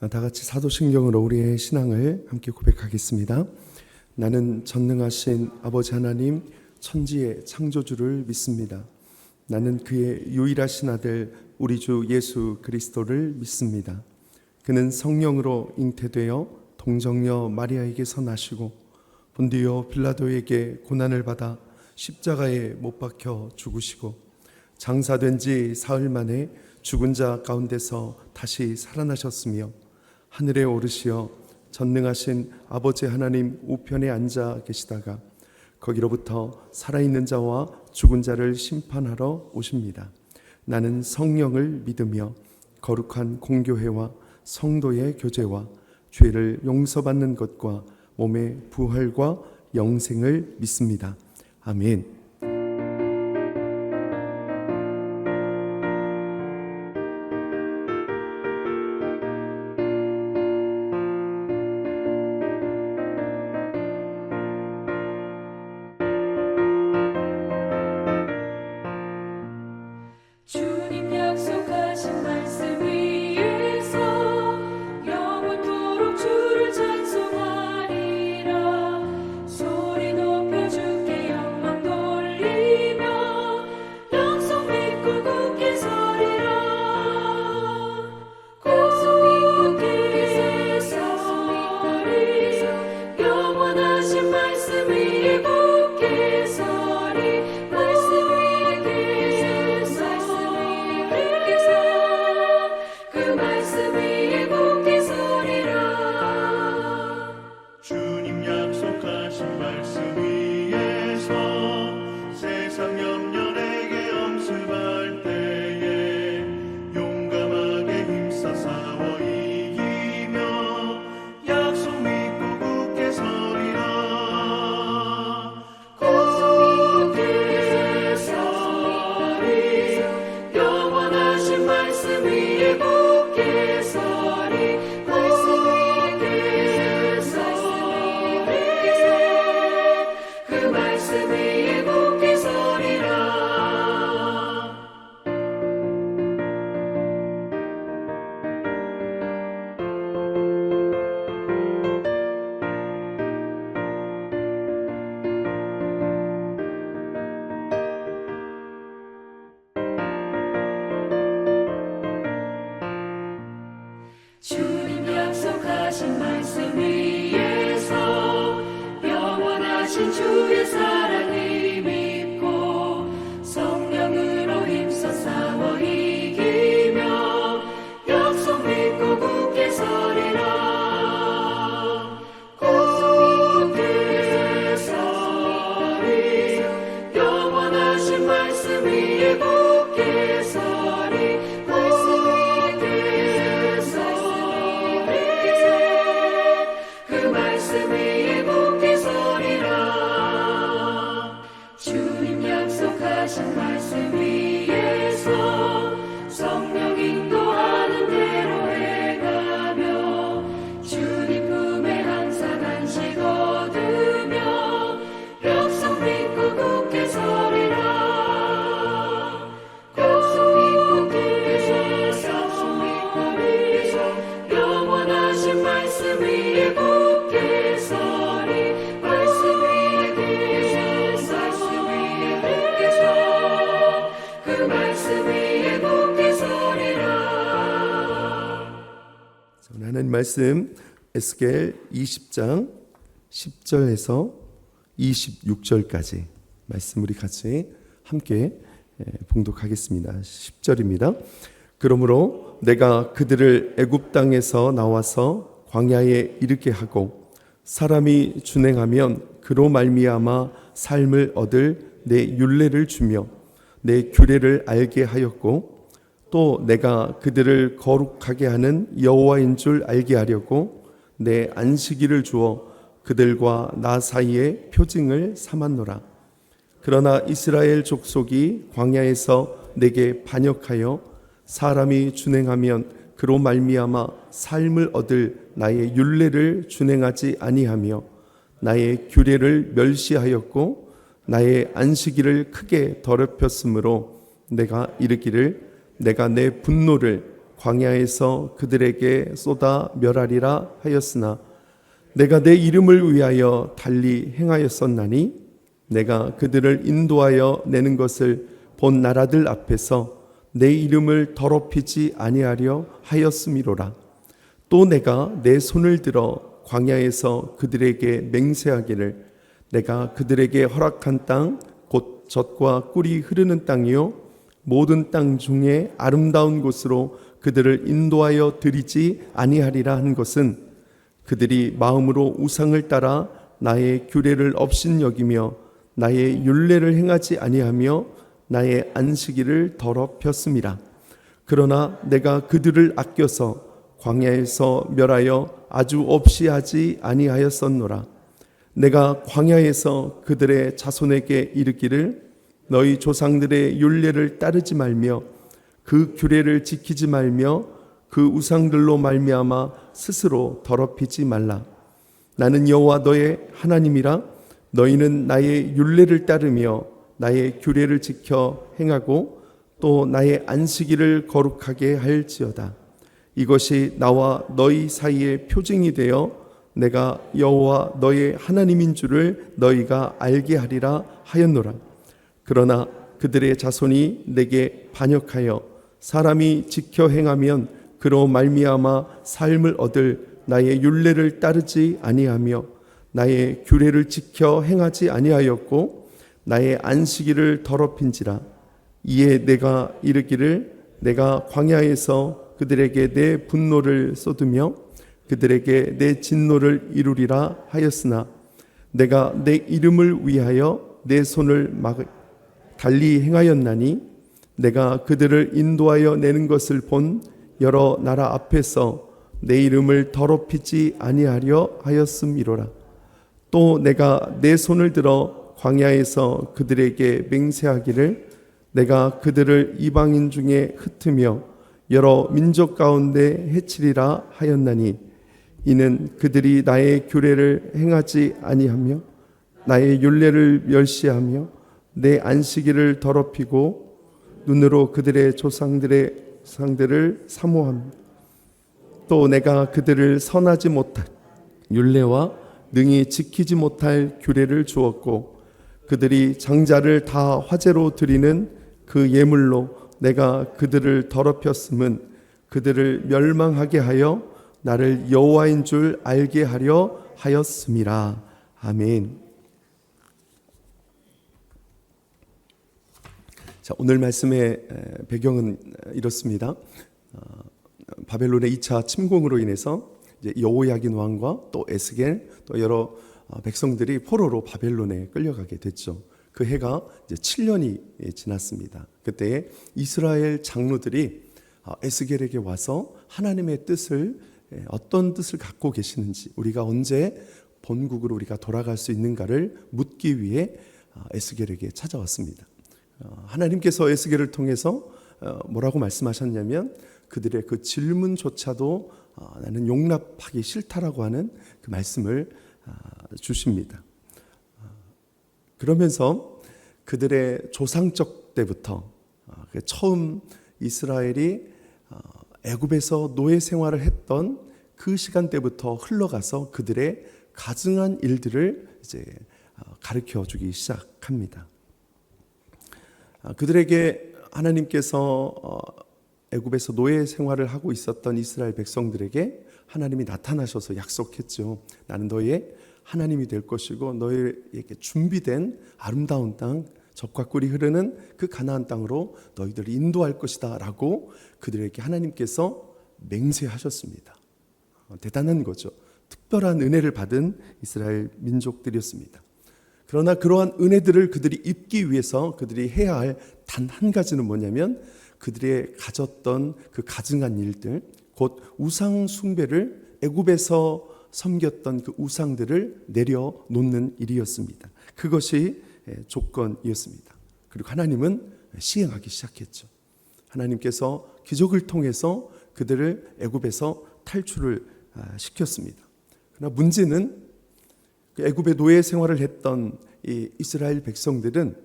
다 같이 사도신경으로 우리의 신앙을 함께 고백하겠습니다. 나는 전능하신 아버지 하나님 천지의 창조주를 믿습니다. 나는 그의 유일하신 아들 우리 주 예수 그리스도를 믿습니다. 그는 성령으로 잉태되어 동정녀 마리아에게서 나시고 본디오 빌라도에게 고난을 받아 십자가에 못 박혀 죽으시고 장사된 지 사흘 만에 죽은 자 가운데서 다시 살아나셨으며 하늘에 오르시어 전능하신 아버지 하나님 우편에 앉아 계시다가 거기로부터 살아있는 자와 죽은 자를 심판하러 오십니다. 나는 성령을 믿으며 거룩한 공교회와 성도의 교제와 죄를 용서받는 것과 몸의 부활과 영생을 믿습니다. 아멘. 주님 약속하신 말씀 위에서 영원토록 주를 찬송하리라. 소리 높여 주께 영광 돌리며 약속 믿고 굳게 서리라. 굳게 서리 영원하신 말씀 위에 굳게 서리. 말씀 위에 그 말씀 위에 굳게 서리라. 주님 약속하신 말씀 위에서 세상 염려에게 엄습할 때에 용감하게 힘써 싸워 이기며 약속 믿고 굳게 서리라. 굳게 서리 영원하신 말씀 위에 굳게 서리. 말씀 위에 서리 그 말씀 위에 굳게 서리라. 주님 약속하신 말씀 위에서 영원하신 주의 사랑을 믿고 성령으로 힘써 싸워 이기며 약속 믿고 굳게 서리라. 굳게 서리 영원하신 말씀 위에 굳게 서리. 말씀 위에 서리 그 말씀 위에 굳게 서리라. 주님 약속하신 말씀 위에서 성령 인도하는 대로 행하며 주님 품에 항상 안식 얻으며 약속 믿고 굳게 서리라. 약속 믿고 굳게 서리 영원하신 말씀 위에 굳게 서리. 말씀 위에 굳게 서 그 말씀 위에 굳게 서리라. 하나님 말씀 에스겔 20장 10절에서 26절까지 말씀 우리 같이 함께 봉독하겠습니다. 10절입니다. 그러므로 내가 그들을 애굽 땅에서 나와서 광야에 이르게 하고 사람이 준행하면 그로 말미암아 삶을 얻을 내 율례를 주며 내 규례를 알게 하였고 또 내가 그들을 거룩하게 하는 여호와인 줄 알게 하려고 내 안식일을 주어 그들과 나 사이에 표징을 삼았노라. 그러나 이스라엘 족속이 광야에서 내게 반역하여 사람이 준행하면 그로 말미암아 삶을 얻을 나의 율례를 준행하지 아니하며 나의 규례를 멸시하였고 나의 안식일을 크게 더럽혔으므로 내가 이르기를 내가 내 분노를 광야에서 그들에게 쏟아 멸하리라 하였으나 내가 내 이름을 위하여 달리 행하였었나니 내가 그들을 인도하여 내는 것을 본 나라들 앞에서 내 이름을 더럽히지 아니하려 하였음이로라. 또 내가 내 손을 들어 광야에서 그들에게 맹세하기를 내가 그들에게 허락한 땅 곧 젖과 꿀이 흐르는 땅이요 모든 땅 중에 아름다운 곳으로 그들을 인도하여 드리지 아니하리라 한 것은 그들이 마음으로 우상을 따라 나의 규례를 업신여기며 나의 율례를 행하지 아니하며 나의 안식일을 더럽혔음이라. 그러나 내가 그들을 아껴서 광야에서 멸하여 아주 없이 하지 아니하였었노라. 내가 광야에서 그들의 자손에게 이르기를 너희 조상들의 율례를 따르지 말며 그 규례를 지키지 말며 그 우상들로 말미암아 스스로 더럽히지 말라. 나는 여호와 너의 하나님이라. 너희는 나의 율례를 따르며 나의 규례를 지켜 행하고 또 나의 안식일을 거룩하게 할지어다. 이것이 나와 너희 사이의 표징이 되어 내가 여호와 너의 하나님인 줄을 너희가 알게 하리라 하였노라. 그러나 그들의 자손이 내게 반역하여 사람이 지켜 행하면 그로 말미암아 삶을 얻을 나의 율례를 따르지 아니하며 나의 규례를 지켜 행하지 아니하였고 나의 안식일을 더럽힌지라. 이에 내가 이르기를 내가 광야에서 그들에게 내 분노를 쏟으며 그들에게 내 진노를 이루리라 하였으나 내가 내 이름을 위하여 내 손을 달리 행하였나니 내가 그들을 인도하여 내는 것을 본 여러 나라 앞에서 내 이름을 더럽히지 아니하려 하였음이로라. 또 내가 내 손을 들어 광야에서 그들에게 맹세하기를 내가 그들을 이방인 중에 흩으며 여러 민족 가운데 해치리라 하였나니 이는 그들이 나의 규례를 행하지 아니하며 나의 율례를 멸시하며 내 안식일을 더럽히고 눈으로 그들의 조상들의 상들을 사모하며 또 내가 그들을 선하지 못할 율례와 능히 지키지 못할 규례를 주었고 그들이 장자를 다 화제로 드리는 그 예물로 내가 그들을 더럽혔음은 그들을 멸망하게 하여 나를 여호와인 줄 알게 하려 하였음이라. 아멘. 자, 오늘 말씀의 배경은 이렇습니다. 바벨론의 2차 침공으로 인해서 이제 여호야긴 왕과 또 에스겔 또 여러 백성들이 포로로 바벨론에 끌려가게 됐죠. 그 해가 이제 7년이 지났습니다. 그때 이스라엘 장로들이 에스겔에게 와서 하나님의 뜻을 어떤 뜻을 갖고 계시는지 우리가 언제 본국으로 우리가 돌아갈 수 있는가를 묻기 위해 에스겔에게 찾아왔습니다. 하나님께서 에스겔을 통해서 뭐라고 말씀하셨냐면 그들의 그 질문조차도 나는 용납하기 싫다라고 하는 그 말씀을 주십니다. 그러면서 그들의 조상적 때부터 처음 이스라엘이 애굽에서 노예 생활을 했던 그 시간대부터 흘러가서 그들의 가증한 일들을 이제 가르쳐 주기 시작합니다. 그들에게 하나님께서 애굽에서 노예 생활을 하고 있었던 이스라엘 백성들에게 하나님이 나타나셔서 약속했죠. 나는 너의 하나님이 될 것이고 너희에게 준비된 아름다운 땅 젖과 꿀이 흐르는 그 가나안 땅으로 너희들을 인도할 것이다 라고 그들에게 하나님께서 맹세하셨습니다. 대단한 거죠. 특별한 은혜를 받은 이스라엘 민족들이었습니다. 그러나 그러한 은혜들을 그들이 입기 위해서 그들이 해야 할 단 한 가지는 뭐냐면 그들이 가졌던 그 가증한 일들, 곧 우상 숭배를 애굽에서 섬겼던 그 우상들을 내려놓는 일이었습니다. 그것이 조건이었습니다. 그리고 하나님은 시행하기 시작했죠. 하나님께서 기적을 통해서 그들을 애굽에서 탈출을 시켰습니다. 그러나 문제는 애굽의 노예 생활을 했던 이 이스라엘 백성들은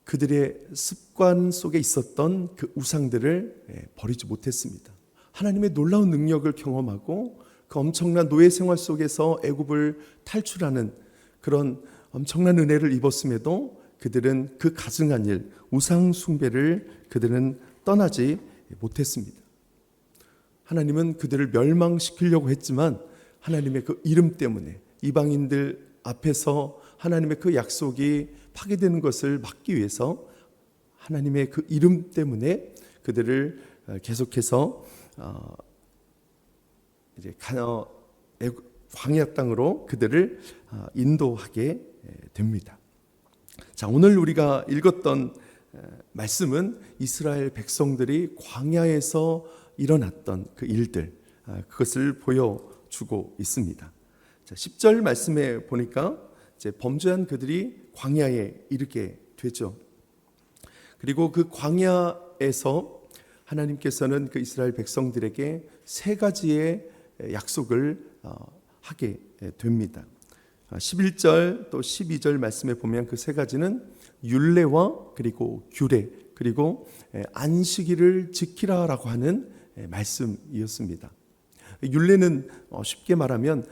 그들의 습관 속에 있었던 그 우상들을 버리지 못했습니다. 하나님의 놀라운 능력을 경험하고 그 엄청난 노예 생활 속에서 애굽을 탈출하는 그런 엄청난 은혜를 입었음에도 그들은 그 가증한 일, 우상 숭배를 그들은 떠나지 못했습니다. 하나님은 그들을 멸망시키려고 했지만 하나님의 그 이름 때문에 이방인들 앞에서 하나님의 그 약속이 파괴되는 것을 막기 위해서 하나님의 그 이름 때문에 그들을 계속해서 이제 광야 땅으로 그들을 인도하게 됩니다. 자, 오늘 우리가 읽었던 말씀은 이스라엘 백성들이 광야에서 일어났던 그 일들, 그것을 보여주고 있습니다. 자, 10절 말씀에 보니까 이제 범죄한 그들이 광야에 이르게 되죠. 그리고 그 광야에서 하나님께서는 그 이스라엘 백성들에게 세 가지의 약속을 하게 됩니다. 11절 또 12절 말씀에 보면 그 세 가지는 율례와 그리고 규례 그리고 안식일을 지키라라고 하는 말씀이었습니다. 율례는 쉽게 말하면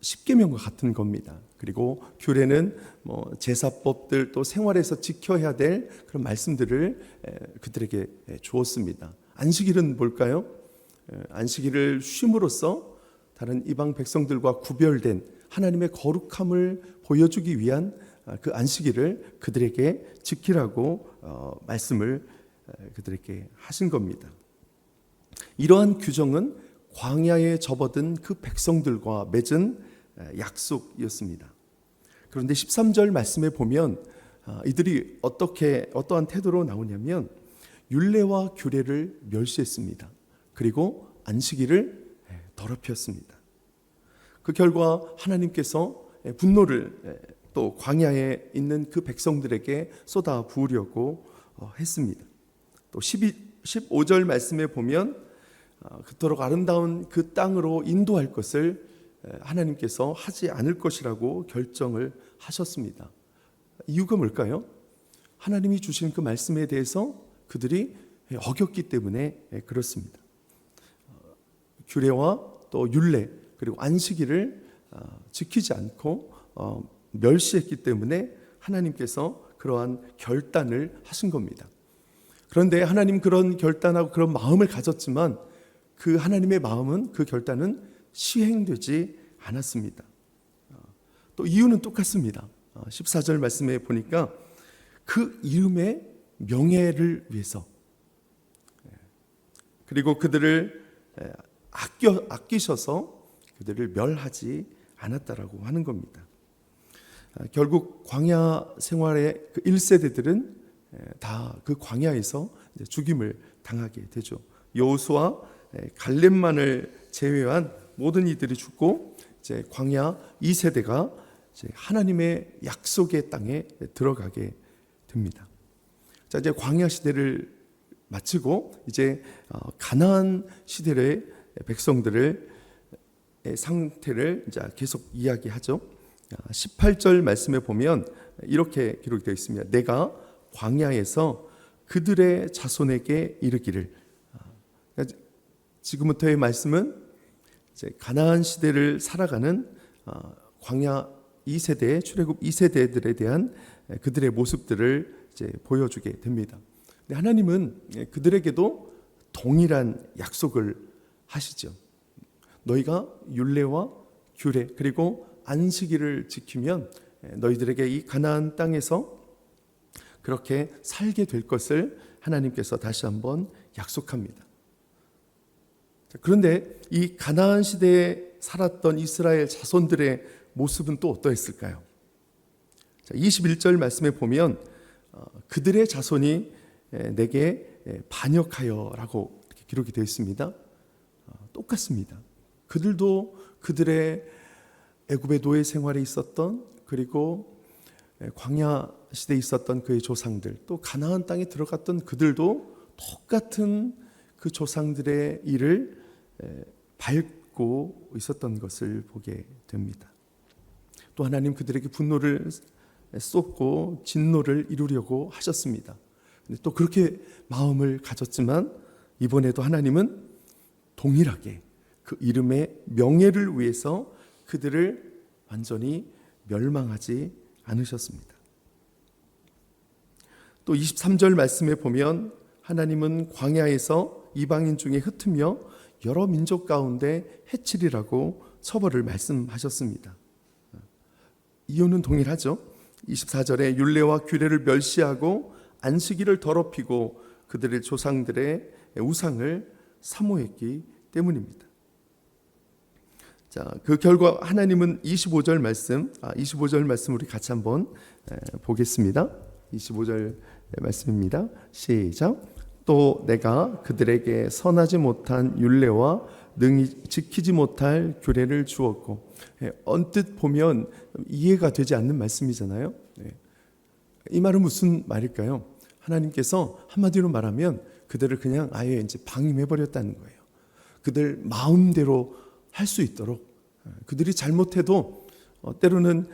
십계명과 같은 겁니다. 그리고 규례는 제사법들 또 생활에서 지켜야 될 그런 말씀들을 그들에게 주었습니다. 안식일은 뭘까요? 안식일을 쉼으로써 다른 이방 백성들과 구별된 하나님의 거룩함을 보여주기 위한 그 안식일을 그들에게 지키라고 말씀을 그들에게 하신 겁니다. 이러한 규정은 광야에 접어든 그 백성들과 맺은 약속이었습니다. 그런데 13절 말씀에 보면 이들이 어떠한 태도로 나오냐면 율례와 규례를 멸시했습니다. 그리고 안식일을 더럽혔습니다. 그 결과 하나님께서 분노를 또 광야에 있는 그 백성들에게 쏟아 부으려고 했습니다. 또 15절 말씀에 보면 그토록 아름다운 그 땅으로 인도할 것을 하나님께서 하지 않을 것이라고 결정을 하셨습니다. 이유가 뭘까요? 하나님이 주신 그 말씀에 대해서 그들이 어겼기 때문에 그렇습니다. 규례와 또 율례 그리고 안식일을 지키지 않고 멸시했기 때문에 하나님께서 그러한 결단을 하신 겁니다. 그런데 하나님 그런 결단하고 그런 마음을 가졌지만 그 하나님의 마음은 그 결단은 시행되지 않았습니다. 또 이유는 똑같습니다. 14절 말씀에 보니까 그 이름의 명예를 위해서 그리고 그들을 아끼셔서 그들을 멸하지 않았다라고 하는 겁니다. 결국 광야 생활의 그 1세대들은 다 그 광야에서 죽임을 당하게 되죠. 여호수아 갈렙만을 제외한 모든 이들이 죽고 이제 광야 2세대가 이제 하나님의 약속의 땅에 들어가게 됩니다. 자, 이제 광야 시대를 마치고 이제 가나안 시대의 백성들의 상태를 이제 계속 이야기하죠. 18절 말씀에 보면 이렇게 기록되어 있습니다. 내가 광야에서 그들의 자손에게 이르기를. 지금부터의 말씀은 이제 가나안 시대를 살아가는 광야 2세대, 출애굽 2세대들에 대한 그들의 모습들을 이제 보여주게 됩니다. 근데 하나님은 그들에게도 동일한 약속을 하시죠. 너희가 율례와 규례 그리고 안식일을 지키면 너희들에게 이 가나안 땅에서 그렇게 살게 될 것을 하나님께서 다시 한번 약속합니다. 그런데 이 가나안 시대에 살았던 이스라엘 자손들의 모습은 또 어떠했을까요? 21절 말씀에 보면 그들의 자손이 내게 반역하여라고 기록이 되어 있습니다. 똑같습니다. 그들도 그들의 애굽의 노예 생활에 있었던 그리고 광야 시대에 있었던 그의 조상들 또 가나안 땅에 들어갔던 그들도 똑같은 그 조상들의 일을 밟고 있었던 것을 보게 됩니다. 또 하나님 그들에게 분노를 쏟고 진노를 이루려고 하셨습니다. 근데 또 그렇게 마음을 가졌지만 이번에도 하나님은 동일하게 그 이름의 명예를 위해서 그들을 완전히 멸망하지 않으셨습니다. 또 23절 말씀에 보면 하나님은 광야에서 이방인 중에 흩으며 여러 민족 가운데 해치리라고 처벌을 말씀하셨습니다. 이유는 동일하죠. 24절에 율례와 규례를 멸시하고 안식일을 더럽히고 그들의 조상들의 우상을 사모했기 때문입니다. 자, 그 결과 하나님은 25절 말씀 우리 같이 한번 보겠습니다. 25절 말씀입니다. 시작. 또 내가 그들에게 선하지 못한 율례와 능히 지키지 못할 규례를 주었고, 언뜻 보면 이해가 되지 않는 말씀이잖아요. 이 말은 무슨 말일까요? 하나님께서 한마디로 말하면 그들을 그냥 아예 이제 방임해 버렸다는 거예요. 그들 마음대로 할 수 있도록, 그들이 잘못해도 때로는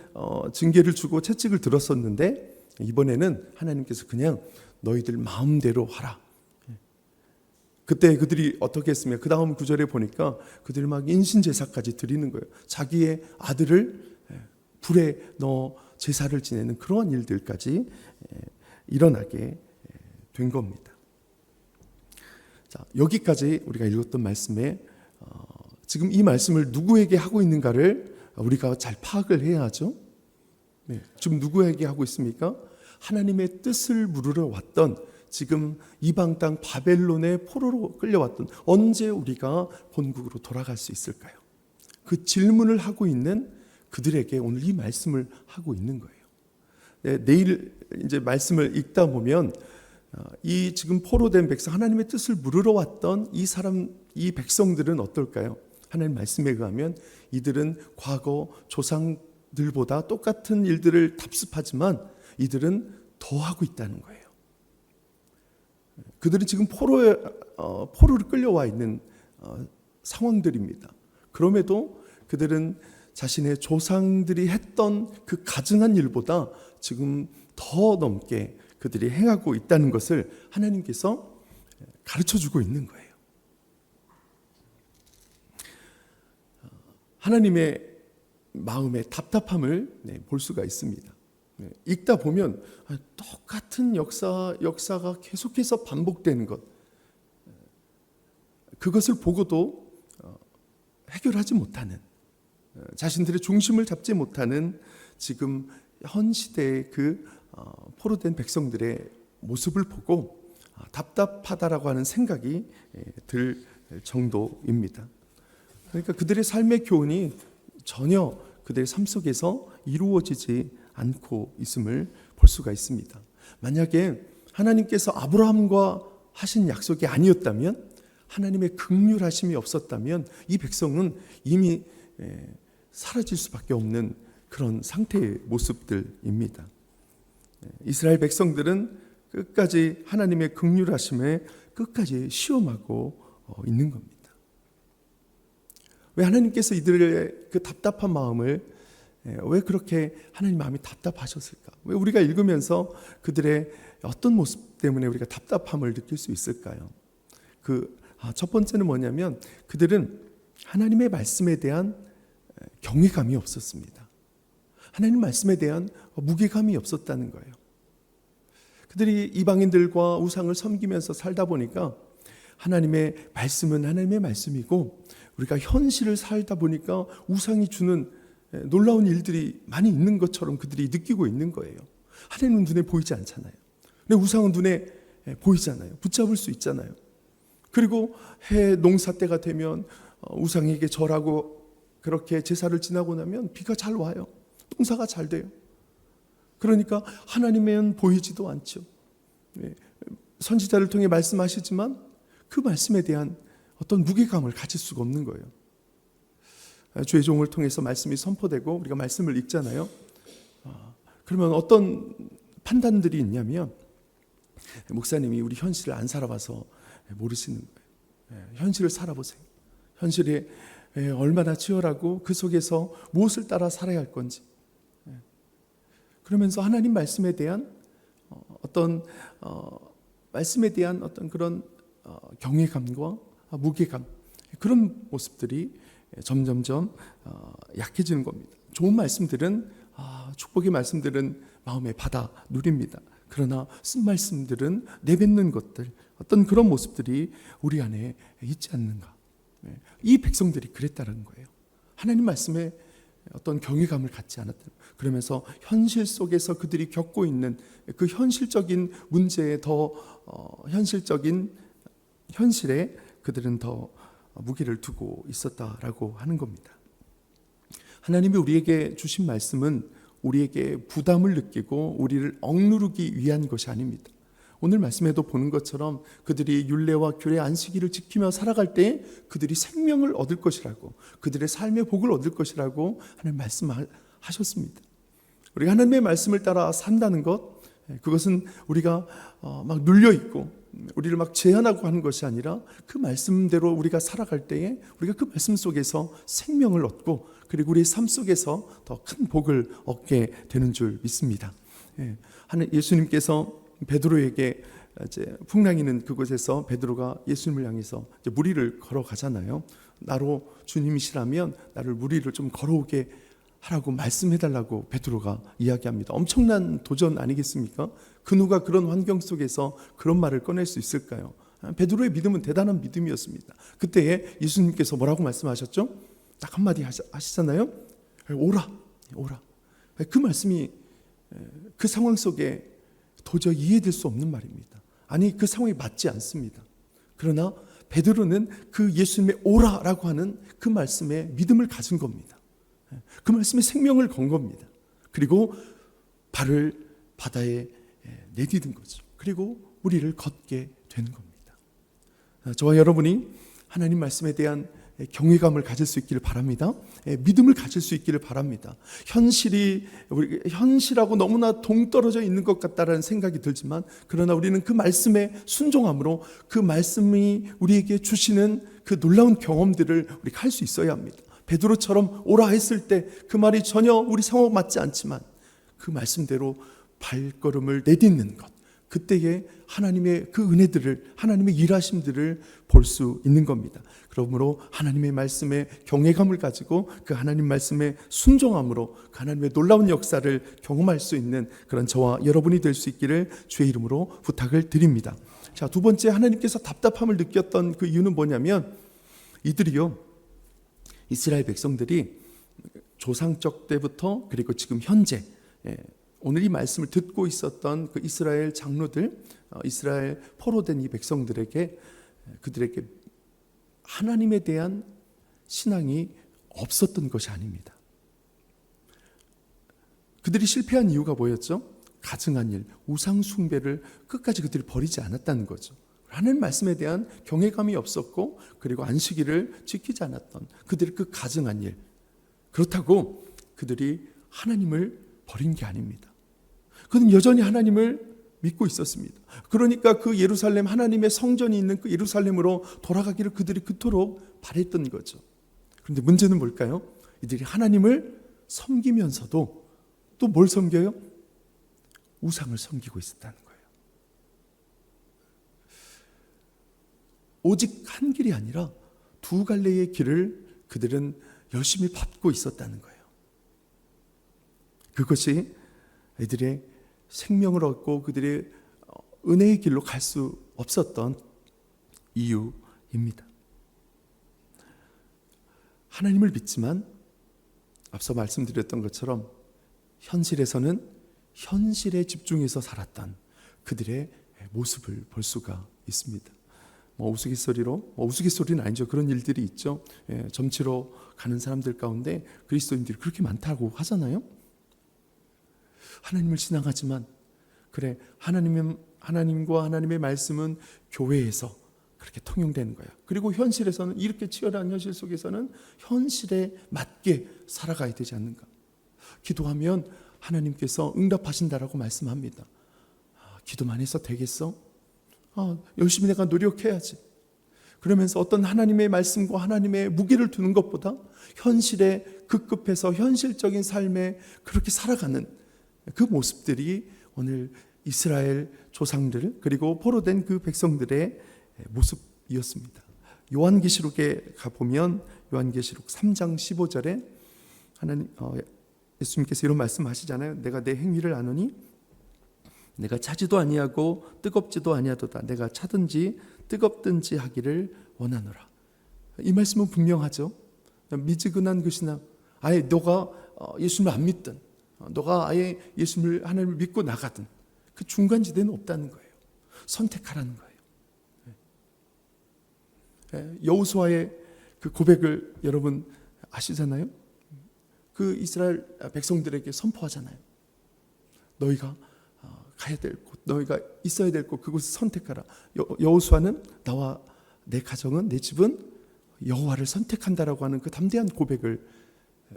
징계를 주고 채찍을 들었었는데 이번에는 하나님께서 그냥 너희들 마음대로 하라. 그때 그들이 어떻게 했으면 그 다음 구절에 보니까 그들이 막 인신제사까지 드리는 거예요. 자기의 아들을 불에 넣어 제사를 지내는 그런 일들까지 일어나게 된 겁니다. 자, 여기까지 우리가 읽었던 말씀에 지금 이 말씀을 누구에게 하고 있는가를 우리가 잘 파악을 해야 하죠. 지금 누구에게 하고 있습니까? 하나님의 뜻을 물으러 왔던, 지금 이방 땅 바벨론의 포로로 끌려왔던, 언제 우리가 본국으로 돌아갈 수 있을까요? 그 질문을 하고 있는 그들에게 오늘 이 말씀을 하고 있는 거예요. 내일 이제 말씀을 읽다 보면 이 지금 포로된 백성, 하나님의 뜻을 물으러 왔던 이 백성들은 어떨까요? 하나님 말씀에 의하면 이들은 과거 조상들보다 똑같은 일들을 답습하지만 이들은 더 하고 있다는 거예요. 그들은 지금 포로를 끌려와 있는 상황들입니다. 그럼에도 그들은 자신의 조상들이 했던 그 가증한 일보다 지금 더 넘게 그들이 행하고 있다는 것을 하나님께서 가르쳐주고 있는 거예요. 하나님의 마음의 답답함을 볼 수가 있습니다. 읽다 보면 똑같은 역사가 계속해서 반복되는 것, 그것을 보고도 해결하지 못하는, 자신들의 중심을 잡지 못하는 지금 현 시대의 그 포로된 백성들의 모습을 보고 답답하다라고 하는 생각이 들 정도입니다. 그러니까 그들의 삶의 교훈이 전혀 그들의 삶 속에서 이루어지지 않고 있음을 볼 수가 있습니다. 만약에 하나님께서 아브라함과 하신 약속이 아니었다면, 하나님의 긍휼하심이 없었다면 이 백성은 이미 사라질 수밖에 없는 그런 상태의 모습들입니다. 이스라엘 백성들은 끝까지 하나님의 긍휼하심에 끝까지 시험하고 있는 겁니다. 왜 하나님께서 이들의 그 답답한 마음을, 왜 그렇게 하나님 마음이 답답하셨을까? 왜 우리가 읽으면서 그들의 어떤 모습 때문에 우리가 답답함을 느낄 수 있을까요? 첫 번째는 뭐냐면 그들은 하나님의 말씀에 대한 경외감이 없었습니다. 하나님 말씀에 대한 무게감이 없었다는 거예요. 그들이 이방인들과 우상을 섬기면서 살다 보니까 하나님의 말씀은 하나님의 말씀이고, 우리가 현실을 살다 보니까 우상이 주는 놀라운 일들이 많이 있는 것처럼 그들이 느끼고 있는 거예요. 하나님은 눈에 보이지 않잖아요. 근데 우상은 눈에 보이잖아요. 붙잡을 수 있잖아요. 그리고 해 농사 때가 되면 우상에게 절하고 그렇게 제사를 지나고 나면 비가 잘 와요. 농사가 잘 돼요. 그러니까 하나님은 보이지도 않죠. 선지자를 통해 말씀하시지만 그 말씀에 대한 어떤 무게감을 가질 수가 없는 거예요. 주의 종을 통해서 말씀이 선포되고 우리가 말씀을 읽잖아요. 그러면 어떤 판단들이 있냐면, 목사님이 우리 현실을 안 살아봐서 모르시는 거예요. 현실을 살아보세요. 현실이 얼마나 치열하고 그 속에서 무엇을 따라 살아야 할 건지. 그러면서 하나님 말씀에 대한 말씀에 대한 어떤 그런 경외감과 무게감, 그런 모습들이 점점점 약해지는 겁니다. 좋은 말씀들은, 축복의 말씀들은 마음에 받아 누립니다. 그러나 쓴 말씀들은 내뱉는 것들, 어떤 그런 모습들이 우리 안에 있지 않는가. 이 백성들이 그랬다는 거예요. 하나님 말씀에 어떤 경외감을 갖지 않았다. 그러면서 현실 속에서 그들이 겪고 있는 그 현실적인 문제에 더 현실적인 현실에 그들은 더 무게를 두고 있었다라고 하는 겁니다. 하나님이 우리에게 주신 말씀은 우리에게 부담을 느끼고 우리를 억누르기 위한 것이 아닙니다. 오늘 말씀에도 보는 것처럼 그들이 율례와 규례 안식일을 지키며 살아갈 때 그들이 생명을 얻을 것이라고, 그들의 삶의 복을 얻을 것이라고 하나님 말씀하셨습니다. 우리가 하나님의 말씀을 따라 산다는 것, 그것은 우리가 막 눌려있고 우리를 막 제한하고 하는 것이 아니라 그 말씀대로 우리가 살아갈 때에 우리가 그 말씀 속에서 생명을 얻고 그리고 우리의 삶 속에서 더 큰 복을 얻게 되는 줄 믿습니다. 예수님께서 베드로에게 이제 풍랑이는 그곳에서 베드로가 예수님을 향해서 이제 무리를 걸어가잖아요. 나로 주님이시라면 나를 무리를 좀 걸어오게 하라고 말씀해달라고 베드로가 이야기합니다. 엄청난 도전 아니겠습니까? 그 누가 그런 환경 속에서 그런 말을 꺼낼 수 있을까요? 베드로의 믿음은 대단한 믿음이었습니다. 그때에 예수님께서 뭐라고 말씀하셨죠? 딱 한마디 하시잖아요. 오라. 그 말씀이 그 상황 속에 도저히 이해될 수 없는 말입니다. 아니, 그 상황이 맞지 않습니다. 그러나 베드로는 그 예수님의 오라라고 하는 그 말씀에 믿음을 가진 겁니다. 그 말씀에 생명을 건 겁니다. 그리고 발을 바다에 내디딘 거죠. 그리고 우리를 걷게 되는 겁니다. 저와 여러분이 하나님 말씀에 대한 경외감을 가질 수 있기를 바랍니다. 믿음을 가질 수 있기를 바랍니다. 현실하고 너무나 동떨어져 있는 것 같다라는 생각이 들지만, 그러나 우리는 그 말씀에 순종함으로 그 말씀이 우리에게 주시는 그 놀라운 경험들을 우리가 할 수 있어야 합니다. 베드로처럼 오라 했을 때 그 말이 전혀 우리 상황 맞지 않지만 그 말씀대로 발걸음을 내딛는 것, 그때에 하나님의 그 은혜들을, 하나님의 일하심들을 볼 수 있는 겁니다. 그러므로 하나님의 말씀에 경외감을 가지고 그 하나님 말씀에 순종함으로 그 하나님의 놀라운 역사를 경험할 수 있는 그런 저와 여러분이 될 수 있기를 주의 이름으로 부탁을 드립니다. 자, 두 번째, 하나님께서 답답함을 느꼈던 그 이유는 뭐냐면, 이들이요, 이스라엘 백성들이 조상적 때부터 그리고 지금 현재 오늘 이 말씀을 듣고 있었던 그 이스라엘 장로들, 이스라엘 포로된 이 백성들에게, 그들에게 하나님에 대한 신앙이 없었던 것이 아닙니다. 그들이 실패한 이유가 뭐였죠? 가증한 일, 우상 숭배를 끝까지 그들이 버리지 않았다는 거죠. 하나님 말씀에 대한 경외감이 없었고, 그리고 안식일을 지키지 않았던 그들의 그 가증한 일, 그렇다고 그들이 하나님을 버린 게 아닙니다. 그는 여전히 하나님을 믿고 있었습니다. 그러니까 그 예루살렘, 하나님의 성전이 있는 그 예루살렘으로 돌아가기를 그들이 그토록 바랬던 거죠. 그런데 문제는 뭘까요? 이들이 하나님을 섬기면서도 또 뭘 섬겨요? 우상을 섬기고 있었다는 거예요. 오직 한 길이 아니라 두 갈래의 길을 그들은 열심히 밟고 있었다는 거예요. 그것이 이들의 생명을 얻고 그들의 은혜의 길로 갈 수 없었던 이유입니다. 하나님을 믿지만 앞서 말씀드렸던 것처럼 현실에서는 현실에 집중해서 살았던 그들의 모습을 볼 수가 있습니다. 우스갯소리는 아니죠. 그런 일들이 있죠. 점치러 가는 사람들 가운데 그리스도인들이 그렇게 많다고 하잖아요. 하나님을 신앙하지만, 그래, 하나님과 하나님의 말씀은 교회에서 그렇게 통용되는 거예요. 그리고 현실에서는, 이렇게 치열한 현실 속에서는 현실에 맞게 살아가야 되지 않는가. 기도하면 하나님께서 응답하신다라고 말씀합니다. 기도만 해서 되겠어? 열심히 내가 노력해야지. 그러면서 어떤 하나님의 말씀과 하나님의 무게를 두는 것보다 현실에 급급해서 현실적인 삶에 그렇게 살아가는 그 모습들이 오늘 이스라엘 조상들 그리고 포로된 그 백성들의 모습이었습니다. 요한계시록에 가보면 요한계시록 3장 15절에 하나님 예수님께서 이런 말씀하시잖아요. 내가 내 행위를 아노니 내가 차지도 아니하고 뜨겁지도 아니하도다. 내가 차든지 뜨겁든지 하기를 원하노라. 이 말씀은 분명하죠. 미지근한 그 신앙, 아예 너가 예수님을 안 믿든 너가 아예 예수님을 하나님을 믿고 나가든 그 중간지대는 없다는 거예요. 선택하라는 거예요. 여호수아의 그 고백을 여러분 아시잖아요. 그 이스라엘 백성들에게 선포하잖아요. 너희가 가야 될 곳, 너희가 있어야 될 곳, 그곳을 선택하라. 여호수아는 나와 내 가정은, 내 집은 여호와를 선택한다라고 하는 그 담대한 고백을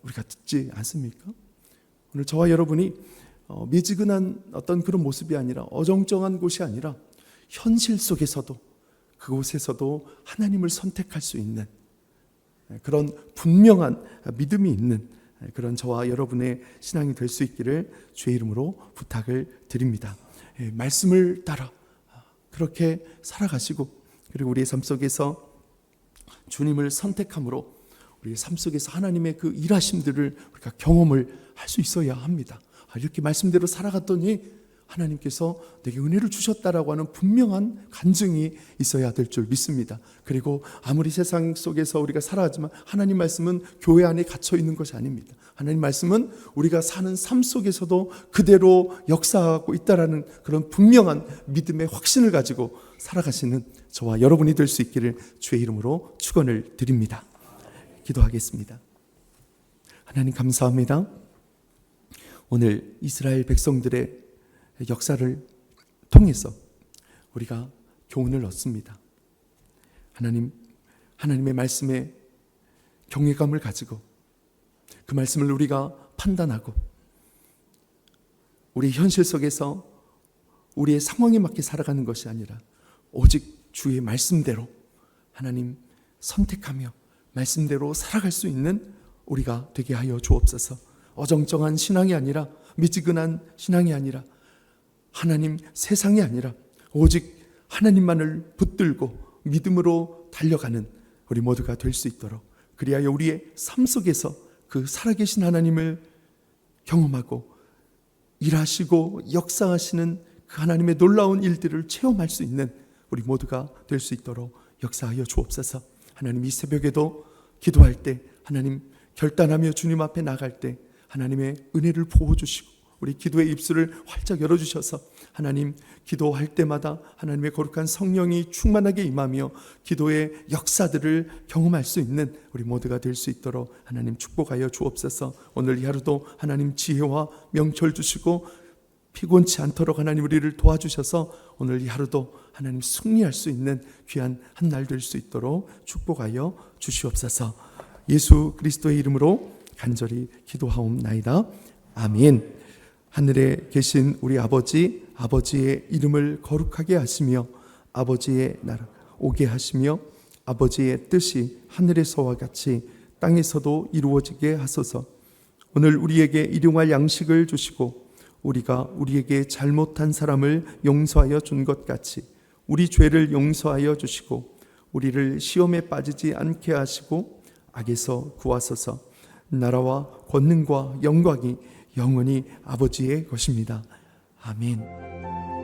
우리가 듣지 않습니까? 오늘 저와 여러분이 미지근한 어떤 그런 모습이 아니라, 어정쩡한 곳이 아니라 현실 속에서도, 그곳에서도 하나님을 선택할 수 있는 그런 분명한 믿음이 있는 그런 저와 여러분의 신앙이 될 수 있기를 주의 이름으로 부탁을 드립니다. 말씀을 따라 그렇게 살아가시고, 그리고 우리의 삶 속에서 주님을 선택함으로 우리의 삶 속에서 하나님의 그 일하심들을 우리가 경험을 할 수 있어야 합니다. 이렇게 말씀대로 살아갔더니 하나님께서 내게 은혜를 주셨다라고 하는 분명한 간증이 있어야 될 줄 믿습니다. 그리고 아무리 세상 속에서 우리가 살아가지만 하나님 말씀은 교회 안에 갇혀 있는 것이 아닙니다. 하나님 말씀은 우리가 사는 삶 속에서도 그대로 역사하고 있다라는 그런 분명한 믿음의 확신을 가지고 살아가시는 저와 여러분이 될 수 있기를 주의 이름으로 축원을 드립니다. 기도하겠습니다. 하나님 감사합니다. 오늘 이스라엘 백성들의 역사를 통해서 우리가 교훈을 얻습니다. 하나님의 말씀에 경외감을 가지고 그 말씀을 우리가 판단하고 우리 현실 속에서 우리의 상황에 맞게 살아가는 것이 아니라 오직 주의 말씀대로 하나님 선택하며 말씀대로 살아갈 수 있는 우리가 되게 하여 주옵소서. 어정쩡한 신앙이 아니라, 미지근한 신앙이 아니라, 하나님 세상이 아니라 오직 하나님만을 붙들고 믿음으로 달려가는 우리 모두가 될 수 있도록, 그리하여 우리의 삶 속에서 그 살아계신 하나님을 경험하고 일하시고 역사하시는 그 하나님의 놀라운 일들을 체험할 수 있는 우리 모두가 될 수 있도록 역사하여 주옵소서. 하나님, 이 새벽에도 기도할 때, 하나님 결단하며 주님 앞에 나갈 때 하나님의 은혜를 부어주시고 우리 기도의 입술을 활짝 열어주셔서 하나님 기도할 때마다 하나님의 거룩한 성령이 충만하게 임하며 기도의 역사들을 경험할 수 있는 우리 모두가 될 수 있도록 하나님 축복하여 주옵소서. 오늘 이 하루도 하나님 지혜와 명철 주시고 피곤치 않도록 하나님 우리를 도와주셔서 오늘 이 하루도 하나님 승리할 수 있는 귀한 한 날 될 수 있도록 축복하여 주시옵소서. 예수 그리스도의 이름으로 간절히 기도하옵나이다. 아멘. 하늘에 계신 우리 아버지, 아버지의 이름을 거룩하게 하시며 아버지의 나라 오게 하시며 아버지의 뜻이 하늘에서와 같이 땅에서도 이루어지게 하소서. 오늘 우리에게 일용할 양식을 주시고 우리가 우리에게 잘못한 사람을 용서하여 준 것 같이 우리 죄를 용서하여 주시고 우리를 시험에 빠지지 않게 하시고 악에서 구하소서. 나라와 권능과 영광이 영원히 아버지의 것입니다. 아멘.